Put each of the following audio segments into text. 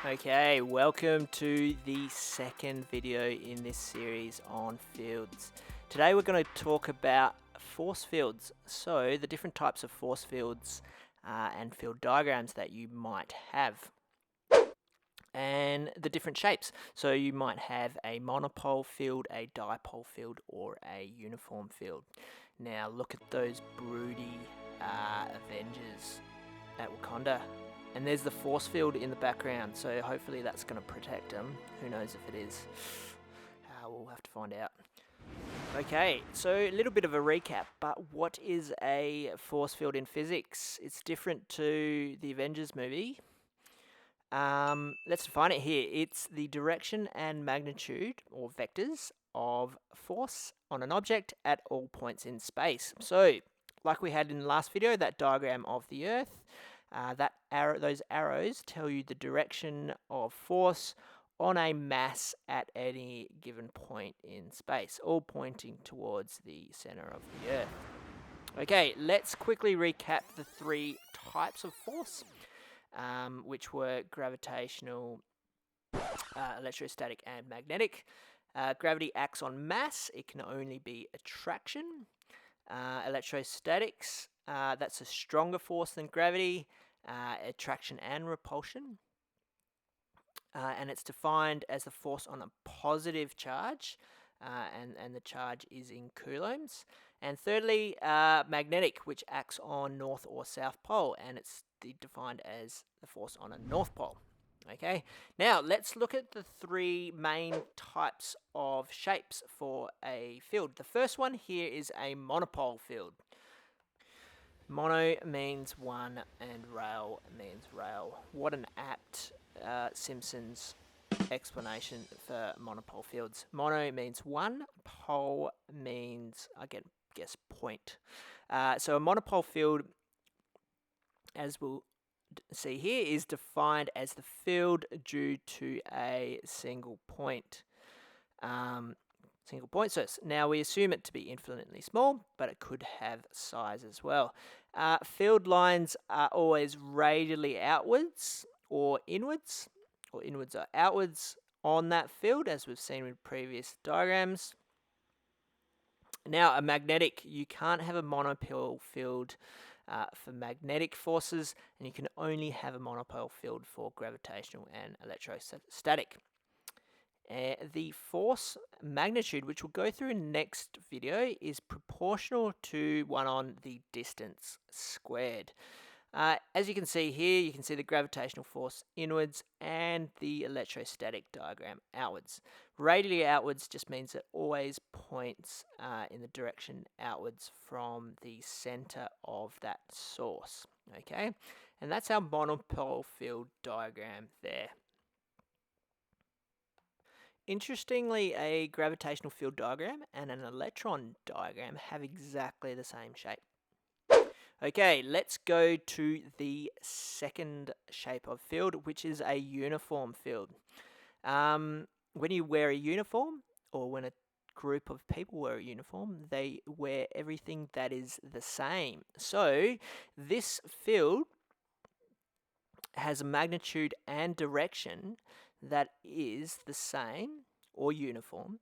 Okay, welcome to the second video in this series on fields. Today we're going to talk about force fields, so the different types of force fields and field diagrams that you might have, and the different shapes. So you might have a monopole field, a dipole field, or a uniform field. Now look at those broody Avengers at Wakanda. And there's the force field in the background, so hopefully that's going to protect them. Who knows if it is? We'll have to find out. Okay, so a little bit of a recap, but what is a force field in physics? It's different to the Avengers movie. Let's define it here. It's the direction and magnitude, or vectors, of force on an object at all points in space. So, like we had in the last video, that diagram of the Earth, those arrows tell you the direction of force on a mass at any given point in space, all pointing towards the center of the Earth. Okay, let's quickly recap the three types of force, which were gravitational, electrostatic, and magnetic. Gravity acts on mass. It can only be attraction. Electrostatics, that's a stronger force than gravity, attraction and repulsion. And it's defined as the force on a positive charge, and the charge is in coulombs. And thirdly, magnetic, which acts on north or south pole, and it's defined as the force on a north pole. Okay, now let's look at the three main types of shapes for a field. The first one here is a monopole field. Mono means one and rail means rail. What an apt Simpsons explanation for monopole fields. Mono means one, pole means, I guess, point. So a monopole field, as we'll see here, is defined as the field due to a single point. So now we assume it to be infinitely small, but it could have size as well. Field lines are always radially outwards or inwards, or inwards or outwards on that field, as we've seen with previous diagrams. Now, a magnetic, you can't have a monopole field for magnetic forces, and you can only have a monopole field for gravitational and electrostatic. The force magnitude, which we'll go through in the next video, is proportional to 1 on the distance squared. As you can see here, you can see the gravitational force inwards and the electrostatic diagram outwards. Radially outwards just means it always points in the direction outwards from the center of that source. Okay, and that's our monopole field diagram there. Interestingly, a gravitational field diagram and an electron diagram have exactly the same shape. Okay, let's go to the second shape of field, which is a uniform field. When you wear a uniform, or when a group of people wear a uniform, they wear everything that is the same. So this field has a magnitude and direction that is the same or uniform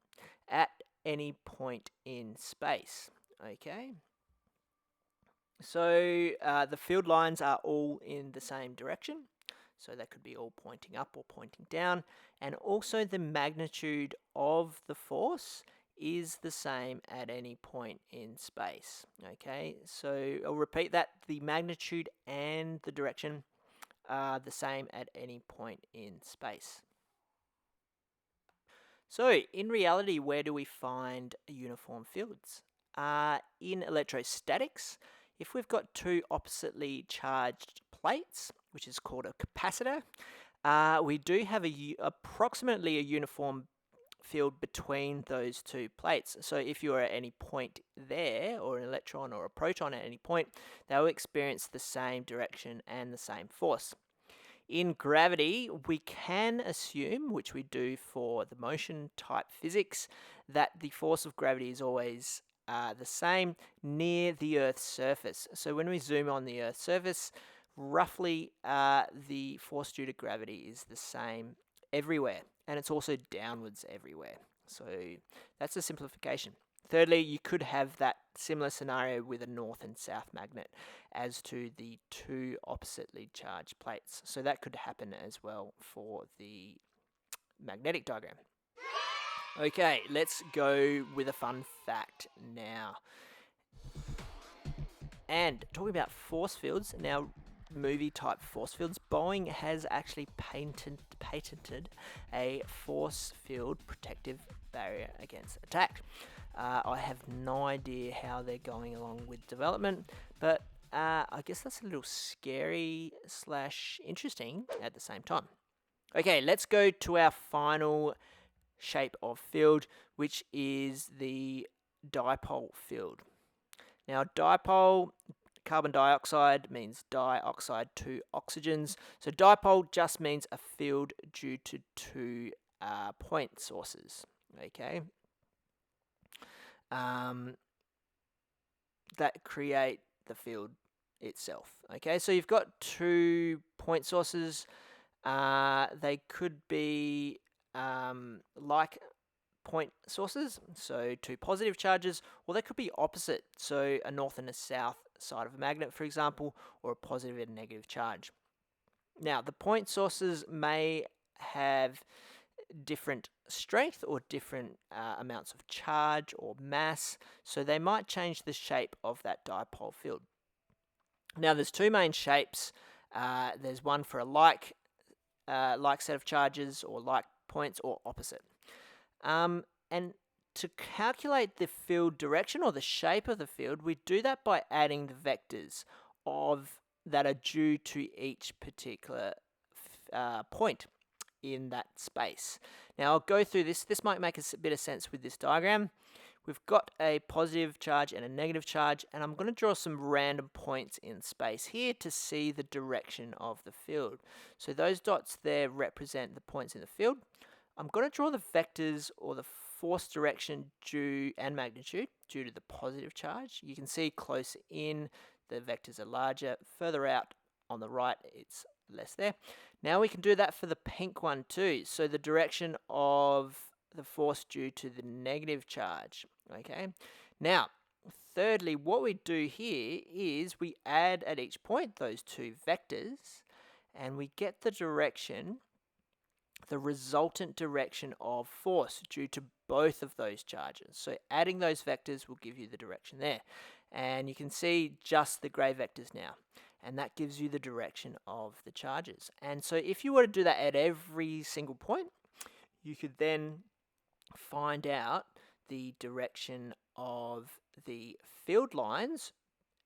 at any point in space. Okay, so the field lines are all in the same direction, so they could be all pointing up or pointing down, and also the magnitude of the force is the same at any point in space. Okay, so I'll repeat that: the magnitude and the direction are the same at any point in space. So, in reality, where do we find uniform fields? In electrostatics, if we've got two oppositely charged plates, which is called a capacitor, we do have approximately a uniform field between those two plates. So if you are at any point there, or an electron or a proton at any point, they will experience the same direction and the same force. In gravity, we can assume, which we do for the motion type physics, that the force of gravity is always the same near the Earth's surface. So when we zoom on the Earth's surface, roughly the force due to gravity is the same everywhere, and it's also downwards everywhere. So that's a simplification. Thirdly, you could have that similar scenario with a north and south magnet as to the two oppositely charged plates. So that could happen as well for the magnetic diagram. Okay, let's go with a fun fact now. And talking about force fields, now movie type force fields, Boeing has actually patented a force field protective barrier against attack. I have no idea how they're going along with development, but I guess that's a little scary / interesting at the same time. Okay, let's go to our final shape of field, which is the dipole field. Now, dipole, carbon dioxide means dioxide, two oxygens. So dipole just means a field due to two point sources. Okay, that create the field itself. Okay, so you've got 2 point sources. They could be like point sources, so 2 positive charges, or they could be opposite, so a north and a south side of a magnet, for example, or a positive and negative charge. Now, the point sources may have different strength or different amounts of charge or mass, so they might change the shape of that dipole field. Now, there's 2 main shapes. There's one for a like set of charges, or like points, or opposite. And to calculate the field direction or the shape of the field, we do that by adding the vectors that are due to each particular point in that space. Now, I'll go through this. This might make a bit of sense with this diagram. We've got a positive charge and a negative charge, and I'm going to draw some random points in space here to see the direction of the field. So those dots there represent the points in the field. I'm going to draw the vectors or the force direction and magnitude due to the positive charge. You can see close in, the vectors are larger. Further out on the right, it's less there. Now we can do that for the pink one too. So the direction of the force due to the negative charge. Okay. Now, thirdly, what we do here is we add at each point those 2 vectors, and we get the resultant direction of force due to both of those charges. So adding those vectors will give you the direction there. And you can see just the grey vectors now. And that gives you the direction of the charges. And so if you were to do that at every single point, you could then find out the direction of the field lines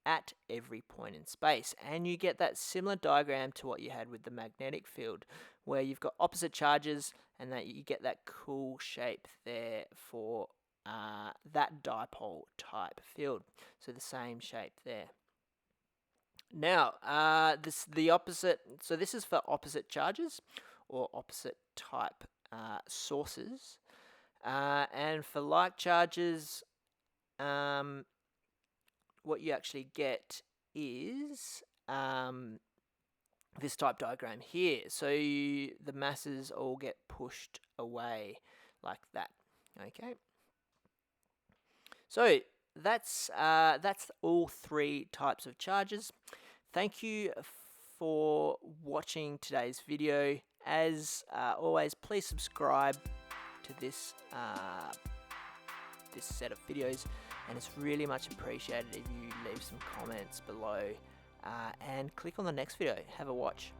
at every point in space. And you get that similar diagram to what you had with the magnetic field, where you've got opposite charges, and that you get that cool shape there for that dipole type field. So the same shape there. Now, this is for opposite charges or opposite type sources. And for like charges, what you actually get is this type diagram here. So the masses all get pushed away like that. Okay. So that's all 3 types of charges. Thank you for watching today's video. As always, please subscribe to this set of videos, and it's really much appreciated if you leave some comments below and click on the next video. Have a watch.